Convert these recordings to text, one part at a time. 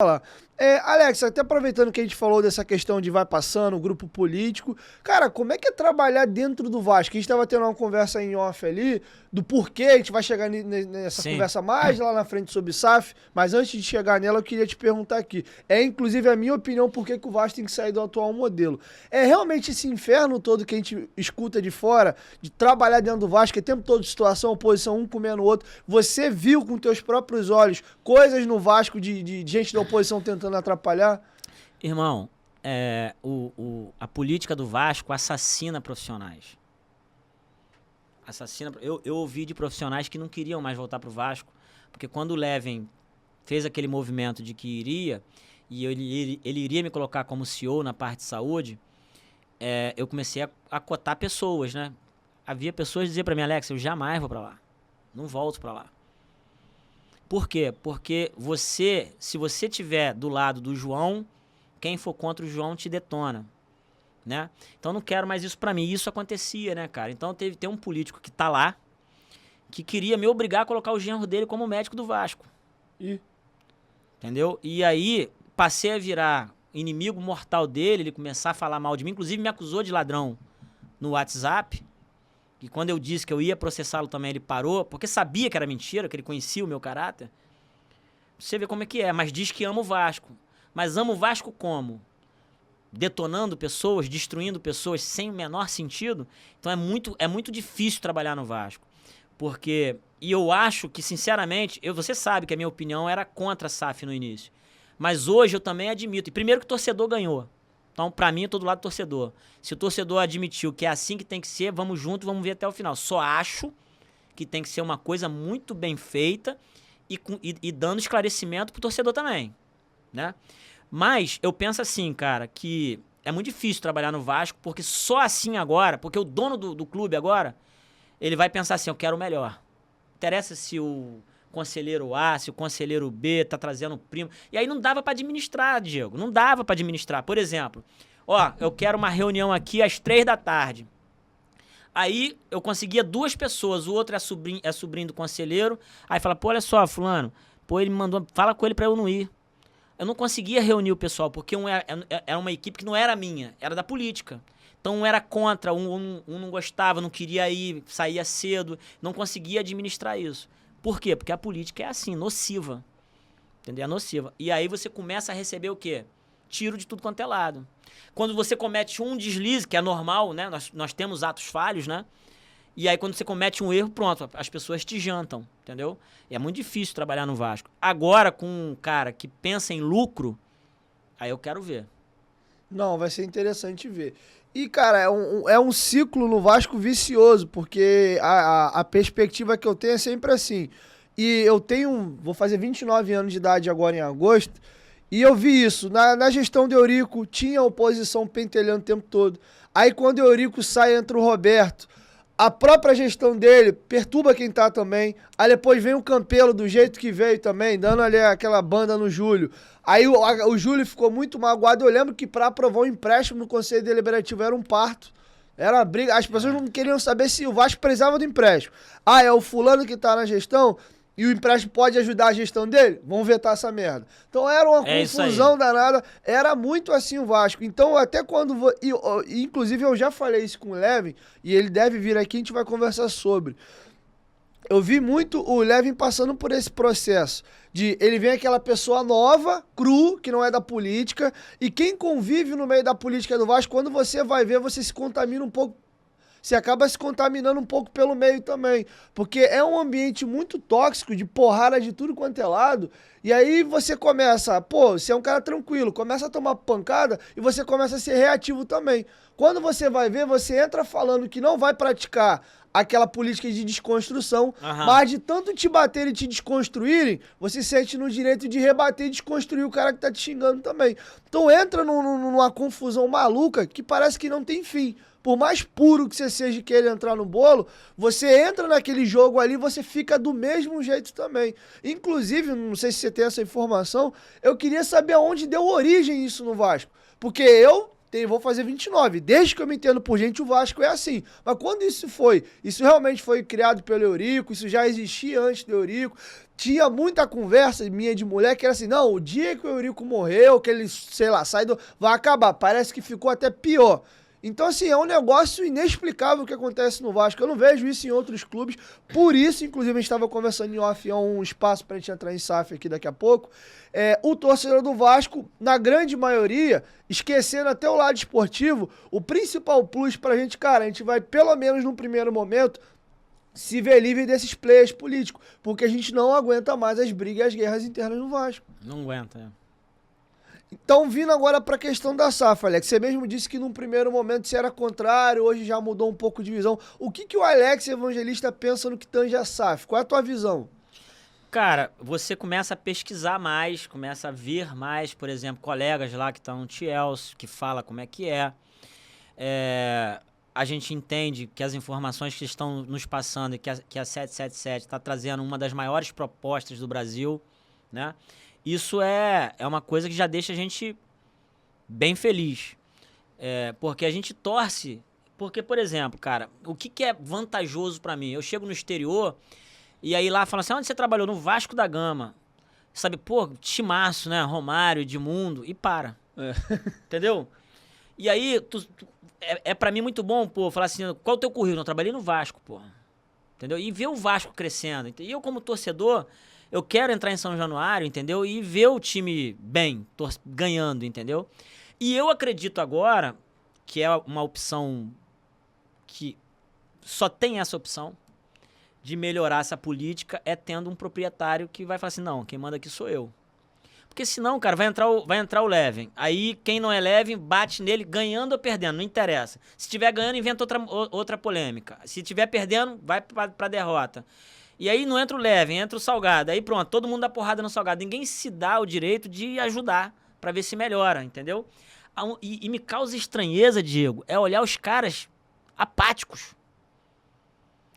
Falar. Alex, até aproveitando que a gente falou dessa questão de vai passando, o grupo político, cara, como é que é trabalhar dentro do Vasco? A gente tava tendo uma conversa em off ali, do porquê, a gente vai chegar nessa Sim. conversa mais lá na frente sobre SAF, mas antes de chegar nela, eu queria te perguntar aqui. Inclusive, a minha opinião, por que o Vasco tem que sair do atual modelo. É realmente esse inferno todo que a gente escuta de fora, de trabalhar dentro do Vasco, é o tempo todo situação, oposição, um comendo o outro. Você viu com teus próprios olhos coisas no Vasco de gente da oposição tentando atrapalhar? Irmão, a política do Vasco assassina profissionais. Eu ouvi de profissionais que não queriam mais voltar pro Vasco, porque quando o Levin fez aquele movimento de que iria, e ele iria me colocar como CEO na parte de saúde, eu comecei a cotar pessoas, né? Havia pessoas que diziam pra mim, Alex, eu jamais vou pra lá. Não volto pra lá. Por quê? Porque se você tiver do lado do João, quem for contra o João te detona, né? Então não quero mais isso pra mim. Isso acontecia, né, cara? Então tem um político que tá lá, que queria me obrigar a colocar o genro dele como médico do Vasco. Entendeu? E aí passei a virar inimigo mortal dele, ele começar a falar mal de mim, inclusive me acusou de ladrão no WhatsApp. E quando eu disse que eu ia processá-lo também, ele parou, porque sabia que era mentira, que ele conhecia o meu caráter. Você vê como é que é, mas diz que ama o Vasco. Mas ama o Vasco como? Detonando pessoas, destruindo pessoas sem o menor sentido. Então é muito difícil trabalhar no Vasco. E eu acho que, sinceramente, você sabe que a minha opinião era contra a SAF no início. Mas hoje eu também admito. E primeiro que o torcedor ganhou. Então, pra mim, eu tô do lado do torcedor. Se o torcedor admitiu que é assim que tem que ser, vamos junto, vamos ver até o final. Só acho que tem que ser uma coisa muito bem feita e dando esclarecimento pro torcedor também, né? Mas eu penso assim, cara, que é muito difícil trabalhar no Vasco, porque só assim agora, porque o dono do clube agora, ele vai pensar assim, eu quero o melhor. Não interessa se o conselheiro A, se o conselheiro B tá trazendo o primo. E aí não dava pra administrar, Diego. Não dava pra administrar. Por exemplo, eu quero uma reunião aqui às 3 da tarde. Aí eu conseguia 2 pessoas, o outro é sobrinho do conselheiro. Aí fala, pô, olha só, fulano, pô, ele me mandou, fala com ele pra eu não ir. Eu não conseguia reunir o pessoal, porque era uma equipe que não era minha, era da política. Então um era contra, um não gostava, não queria ir, saía cedo, não conseguia administrar isso. Por quê? Porque a política é assim, nociva. Entendeu? É nociva. E aí você começa a receber o quê? Tiro de tudo quanto é lado. Quando você comete um deslize, que é normal, né? Nós temos atos falhos, né? E aí quando você comete um erro, pronto, as pessoas te jantam, entendeu? E é muito difícil trabalhar no Vasco. Agora, com um cara que pensa em lucro, aí eu quero ver. Não, vai ser interessante ver. E, cara, é um ciclo no Vasco vicioso, porque a perspectiva que eu tenho é sempre assim. E eu vou fazer 29 anos de idade agora em agosto, e eu vi isso. Na gestão do Eurico, tinha oposição pentelhando o tempo todo. Aí quando o Eurico sai, entra o Roberto. A própria gestão dele perturba quem tá também. Aí depois vem o Campelo do jeito que veio também, dando ali aquela banda no Júlio. Aí o Júlio ficou muito magoado. Eu lembro que pra aprovar um empréstimo no Conselho Deliberativo era um parto. Era uma briga. As pessoas não queriam saber se o Vasco precisava do empréstimo. É o fulano que tá na gestão e o empréstimo pode ajudar a gestão dele? Vamos vetar essa merda. Então era uma confusão danada. Era muito assim o Vasco. Então até quando... Inclusive eu já falei isso com o Levin, e ele deve vir aqui, a gente vai conversar sobre. Eu vi muito o Levin passando por esse processo. Ele vem aquela pessoa nova, cru, que não é da política, e quem convive no meio da política do Vasco, quando você vai ver, você se contamina um pouco. Você acaba se contaminando um pouco pelo meio também. Porque é um ambiente muito tóxico, de porrada de tudo quanto é lado. E aí você começa, você é um cara tranquilo, começa a tomar pancada e você começa a ser reativo também. Quando você vai ver, você entra falando que não vai praticar aquela política de desconstrução, mas de tanto te baterem e te desconstruírem, você sente no direito de rebater e desconstruir o cara que tá te xingando também. Então entra numa confusão maluca que parece que não tem fim. Por mais puro que você seja querer entrar no bolo, você entra naquele jogo ali e você fica do mesmo jeito também. Inclusive, não sei se você tem essa informação, eu queria saber aonde deu origem isso no Vasco. Porque eu vou fazer 29. Desde que eu me entendo por gente, o Vasco é assim. Mas quando isso realmente foi criado pelo Eurico, isso já existia antes do Eurico. Tinha muita conversa minha de mulher que era assim, não, o dia que o Eurico morreu, que ele, sei lá, vai acabar. Parece que ficou até pior. Então, assim, é um negócio inexplicável o que acontece no Vasco. Eu não vejo isso em outros clubes. Por isso, inclusive, a gente estava conversando em off, um espaço pra gente entrar em SAF aqui daqui a pouco. O torcedor do Vasco, na grande maioria, esquecendo até o lado esportivo, o principal plus pra gente, cara, a gente vai, pelo menos no primeiro momento, se ver livre desses players políticos. Porque a gente não aguenta mais as brigas e as guerras internas no Vasco. Não aguenta, Então, vindo agora para a questão da SAF, Alex, você mesmo disse que num primeiro momento você era contrário, hoje já mudou um pouco de visão. O que o Alex Evangelista pensa no que tange a SAF? Qual é a tua visão? Cara, você começa a pesquisar mais, começa a ver mais, por exemplo, colegas lá que estão no Chelsea, que fala como é que é. A gente entende que as informações que estão nos passando e que a 777 está trazendo uma das maiores propostas do Brasil, né? Isso é uma coisa que já deixa a gente bem feliz. Porque a gente torce. Porque, por exemplo, cara, o que é vantajoso pra mim? Eu chego no exterior e aí lá falam assim, onde você trabalhou? No Vasco da Gama. Sabe, pô, timaço, né? Romário, Edmundo, e para. Entendeu? E aí, pra mim muito bom, pô, falar assim, qual o teu currículo? Eu trabalhei no Vasco, pô. Entendeu? E ver o Vasco crescendo. E eu, como torcedor, eu quero entrar em São Januário, entendeu? E ver o time bem, ganhando, entendeu? E eu acredito agora que é uma opção que só tem essa opção de melhorar essa política é tendo um proprietário que vai falar assim, não, quem manda aqui sou eu. Porque senão, cara, vai entrar o Leven. Aí quem não é Leven bate nele ganhando ou perdendo, não interessa. Se estiver ganhando, inventa outra polêmica. Se estiver perdendo, vai pra derrota. E aí não entra o Leven, entra o Salgado. Aí pronto, todo mundo dá porrada no Salgado. Ninguém se dá o direito de ajudar pra ver se melhora, entendeu? E me causa estranheza, Diego, é olhar os caras apáticos.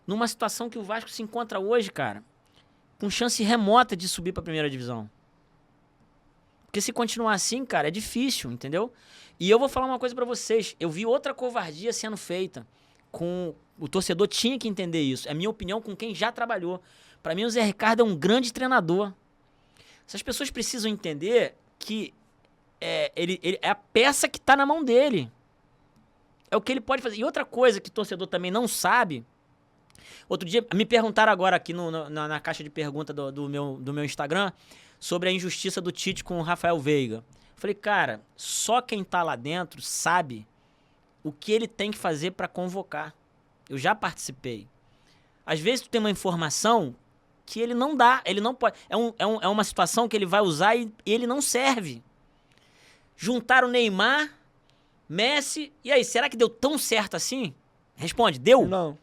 Numa situação que o Vasco se encontra hoje, cara, com chance remota de subir pra primeira divisão. Porque se continuar assim, cara, é difícil, entendeu? E eu vou falar uma coisa pra vocês. Eu vi outra covardia sendo feita. O torcedor tinha que entender isso. É minha opinião com quem já trabalhou. Pra mim, o Zé Ricardo é um grande treinador. Essas pessoas precisam entender que ele é a peça que tá na mão dele. É o que ele pode fazer. E outra coisa que o torcedor também não sabe... Outro dia, me perguntaram agora aqui na caixa de pergunta do meu Instagram sobre a injustiça do Tite com o Rafael Veiga. Falei, cara, só quem tá lá dentro sabe o que ele tem que fazer para convocar. Eu já participei. Às vezes tu tem uma informação que ele não dá, ele não pode. É uma situação que ele vai usar e ele não serve. Juntaram Neymar, Messi, e aí, será que deu tão certo assim? Responde, deu? Não.